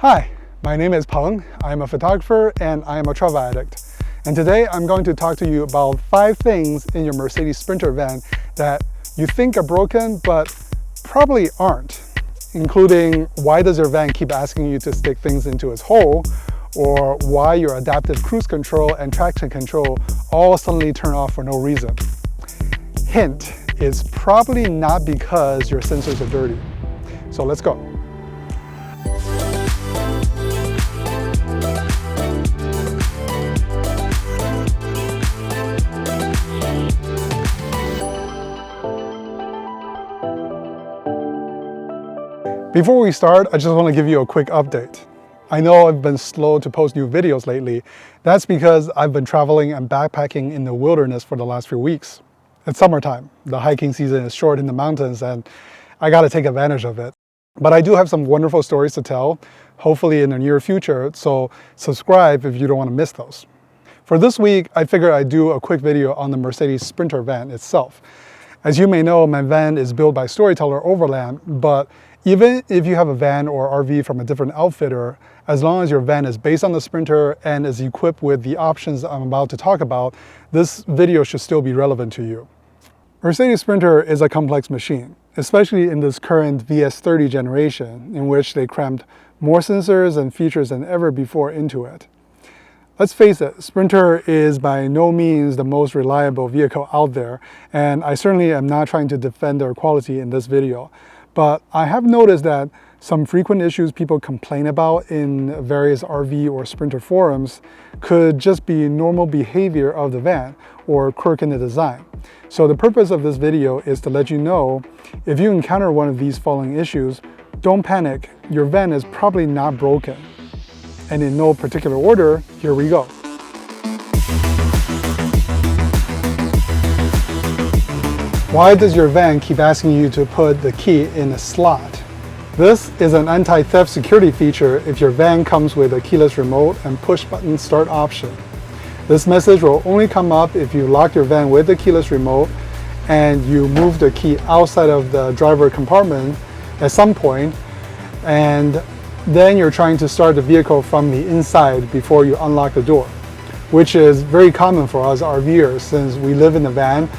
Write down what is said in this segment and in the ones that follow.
Hi, my name is Peng. I'm a photographer and I am a travel addict. And today I'm going to talk to you about 5 things in your Mercedes Sprinter van that you think are broken but probably aren't, including why does your van keep asking you to stick things into its hole, or why your adaptive cruise control and traction control all suddenly turn off for no reason. Hint, it's probably not because your sensors are dirty. So let's go. Before we start, I just want to give you a quick update. I know I've been slow to post new videos lately. That's because I've been traveling and backpacking in the wilderness for the last few weeks. It's summertime. The hiking season is short in the mountains and I got to take advantage of it. But I do have some wonderful stories to tell, hopefully in the near future, so subscribe if you don't want to miss those. For this week, I figured I'd do a quick video on the Mercedes Sprinter van itself. As you may know, my van is built by Storyteller Overland, but even if you have a van or RV from a different outfitter, as long as your van is based on the Sprinter and is equipped with the options I'm about to talk about, this video should still be relevant to you. Mercedes Sprinter is a complex machine, especially in this current VS30 generation, in which they crammed more sensors and features than ever before into it. Let's face it, Sprinter is by no means the most reliable vehicle out there, and I certainly am not trying to defend their quality in this video. But I have noticed that some frequent issues people complain about in various RV or Sprinter forums could just be normal behavior of the van or quirk in the design. So the purpose of this video is to let you know, if you encounter one of these following issues, don't panic, your van is probably not broken. And in no particular order, here we go. Why does your van keep asking you to put the key in a slot? This is an anti-theft security feature if your van comes with a keyless remote and push-button start option. This message will only come up if you lock your van with the keyless remote and you move the key outside of the driver compartment at some point, and then you're trying to start the vehicle from the inside before you unlock the door, which is very common for us RVers since we live in a van.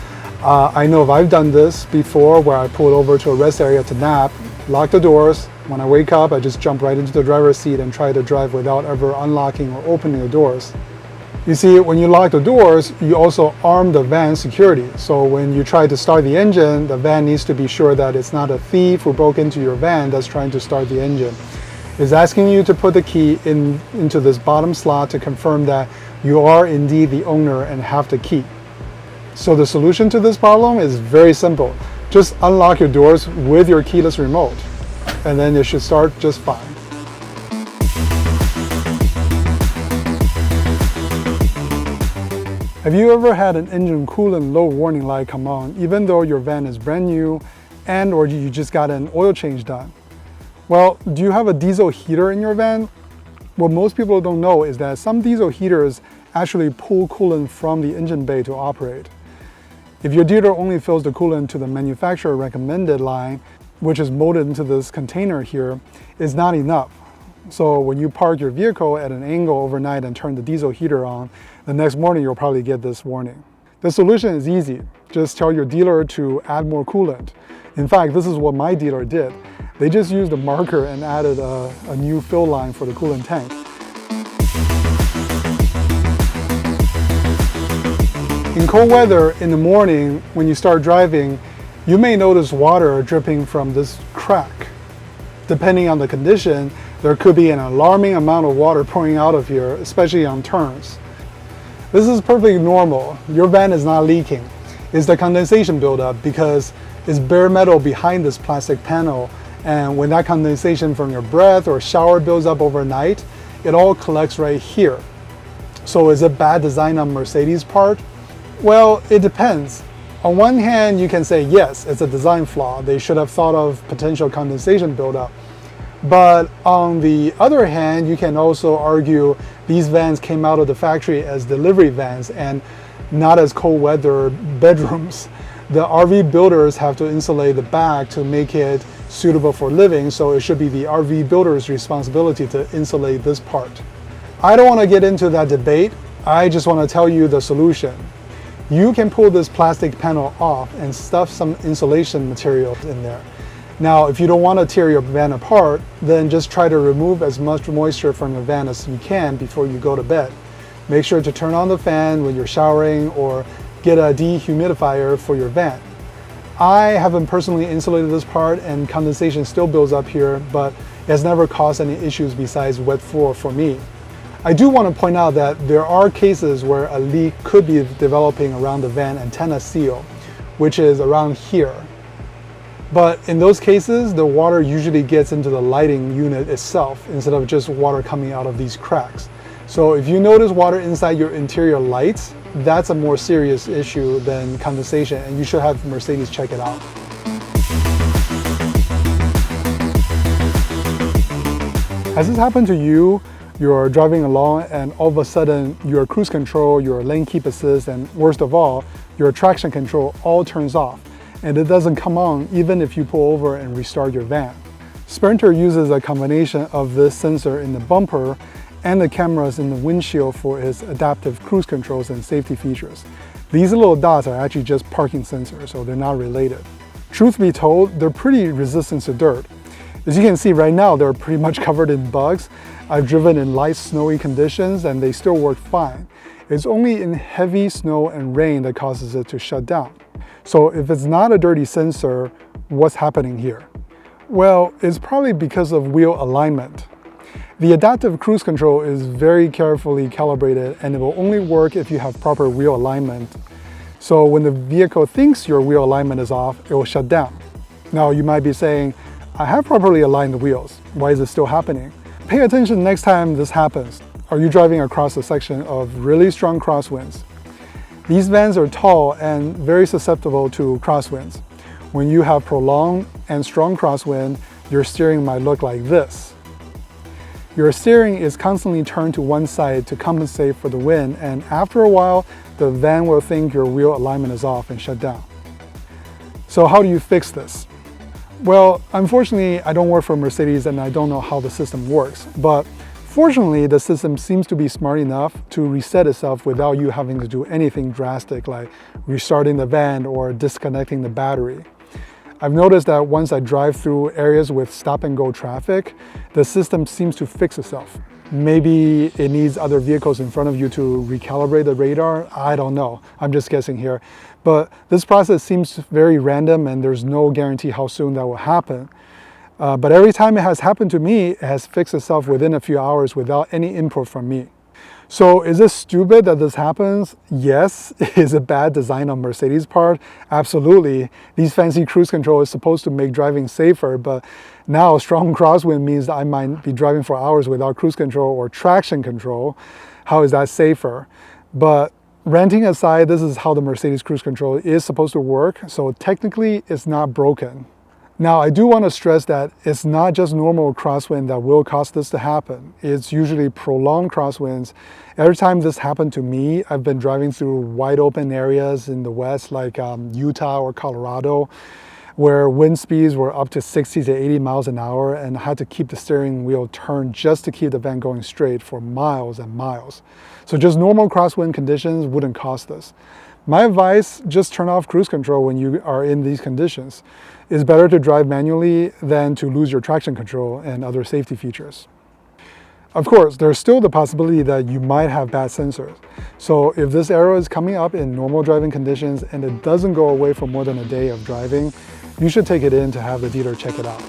I know if I've done this before where I pulled over to a rest area to nap, lock the doors. When I wake up, I just jump right into the driver's seat and try to drive without ever unlocking or opening the doors. You see, when you lock the doors, you also arm the van's security. So when you try to start the engine, the van needs to be sure that it's not a thief who broke into your van that's trying to start the engine. It's asking you to put the key into this bottom slot to confirm that you are indeed the owner and have the key. So the solution to this problem is very simple. Just unlock your doors with your keyless remote, and then it should start just fine. Have you ever had an engine coolant low warning light come on even though your van is brand new and or you just got an oil change done? Well, do you have a diesel heater in your van? What most people don't know is that some diesel heaters actually pull coolant from the engine bay to operate. If your dealer only fills the coolant to the manufacturer recommended line, which is molded into this container here, is not enough. So when you park your vehicle at an angle overnight and turn the diesel heater on, the next morning you'll probably get this warning. The solution is easy. Just tell your dealer to add more coolant. In fact, this is what my dealer did. They just used a marker and added a new fill line for the coolant tank. In cold weather, in the morning, when you start driving, you may notice water dripping from this crack. Depending on the condition, there could be an alarming amount of water pouring out of here, especially on turns. This is perfectly normal. Your van is not leaking. It's the condensation buildup because it's bare metal behind this plastic panel, and when that condensation from your breath or shower builds up overnight, it all collects right here. So is it bad design on Mercedes' part? Well, it depends. On one hand, you can say, yes, it's a design flaw. They should have thought of potential condensation buildup. But on the other hand, you can also argue these vans came out of the factory as delivery vans and not as cold weather bedrooms. The RV builders have to insulate the back to make it suitable for living, so it should be the RV builder's responsibility to insulate this part. I don't want to get into that debate. I just want to tell you the solution. You can pull this plastic panel off and stuff some insulation material in there. Now, if you don't want to tear your van apart, then just try to remove as much moisture from your van as you can before you go to bed. Make sure to turn on the fan when you're showering or get a dehumidifier for your van. I haven't personally insulated this part and condensation still builds up here, but it has never caused any issues besides wet floor for me. I do want to point out that there are cases where a leak could be developing around the van antenna seal, which is around here. But in those cases, the water usually gets into the lighting unit itself instead of just water coming out of these cracks. So if you notice water inside your interior lights, that's a more serious issue than condensation, and you should have Mercedes check it out. Has this happened to you? You're driving along and all of a sudden your cruise control, your lane keep assist, and worst of all, your traction control all turns off and it doesn't come on even if you pull over and restart your van. Sprinter uses a combination of this sensor in the bumper and the cameras in the windshield for its adaptive cruise controls and safety features. These little dots are actually just parking sensors, so they're not related. Truth be told, they're pretty resistant to dirt. As you can see right now, they're pretty much covered in bugs. I've driven in light snowy conditions and they still work fine. It's only in heavy snow and rain that causes it to shut down. So if it's not a dirty sensor, what's happening here? Well, it's probably because of wheel alignment. The adaptive cruise control is very carefully calibrated and it will only work if you have proper wheel alignment. So when the vehicle thinks your wheel alignment is off, it will shut down. Now you might be saying, I have properly aligned the wheels. Why is it still happening? Pay attention next time this happens. Are you driving across a section of really strong crosswinds? These vans are tall and very susceptible to crosswinds. When you have prolonged and strong crosswind, your steering might look like this. Your steering is constantly turned to one side to compensate for the wind, and after a while, the van will think your wheel alignment is off and shut down. So how do you fix this? Well, unfortunately, I don't work for Mercedes and I don't know how the system works, but fortunately, the system seems to be smart enough to reset itself without you having to do anything drastic like restarting the van or disconnecting the battery. I've noticed that once I drive through areas with stop-and-go traffic, the system seems to fix itself. Maybe it needs other vehicles in front of you to recalibrate the radar. I don't know. I'm just guessing here. But this process seems very random and there's no guarantee how soon that will happen. But every time it has happened to me, it has fixed itself within a few hours without any input from me. So is it stupid that this happens? Yes. Is it bad design on Mercedes' part? Absolutely. These fancy cruise control is supposed to make driving safer, but now strong crosswind means I might be driving for hours without cruise control or traction control. How is that safer? But ranting aside, this is how the Mercedes cruise control is supposed to work, so technically it's not broken. Now, I do want to stress that it's not just normal crosswind that will cause this to happen. It's usually prolonged crosswinds. Every time this happened to me, I've been driving through wide open areas in the West, like Utah or Colorado, where wind speeds were up to 60 to 80 miles an hour, and I had to keep the steering wheel turned just to keep the van going straight for miles and miles. So just normal crosswind conditions wouldn't cause this. My advice, just turn off cruise control when you are in these conditions. It's better to drive manually than to lose your traction control and other safety features. Of course, there's still the possibility that you might have bad sensors. So if this error is coming up in normal driving conditions and it doesn't go away for more than a day of driving, you should take it in to have the dealer check it out.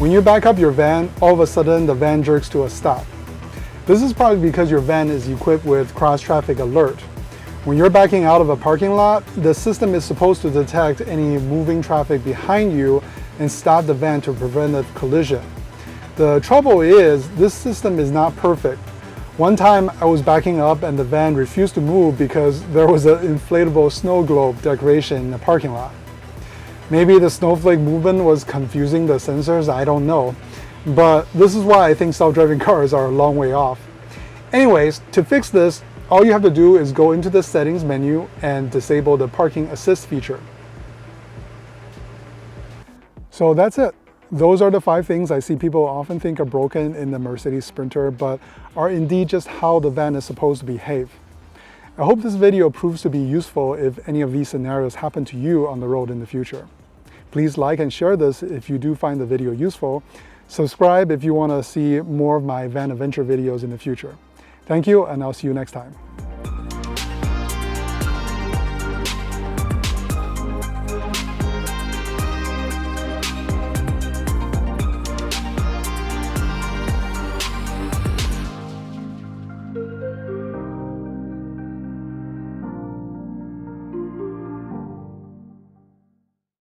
When you back up your van, all of a sudden the van jerks to a stop. This is probably because your van is equipped with cross-traffic alert. When you're backing out of a parking lot, the system is supposed to detect any moving traffic behind you and stop the van to prevent a collision. The trouble is, this system is not perfect. One time I was backing up and the van refused to move because there was an inflatable snow globe decoration in the parking lot. Maybe the snowflake movement was confusing the sensors, I don't know. But this is why I think self-driving cars are a long way off. Anyways, to fix this, All you have to do is go into the settings menu and disable the parking assist feature. So that's it. Those are the 5 things I see people often think are broken in the Mercedes Sprinter, but are indeed just how the van is supposed to behave. I hope this video proves to be useful if any of these scenarios happen to you on the road in the future. Please like and share this if you do find the video useful. Subscribe if you want to see more of my van adventure videos in the future. Thank you, and I'll see you next time.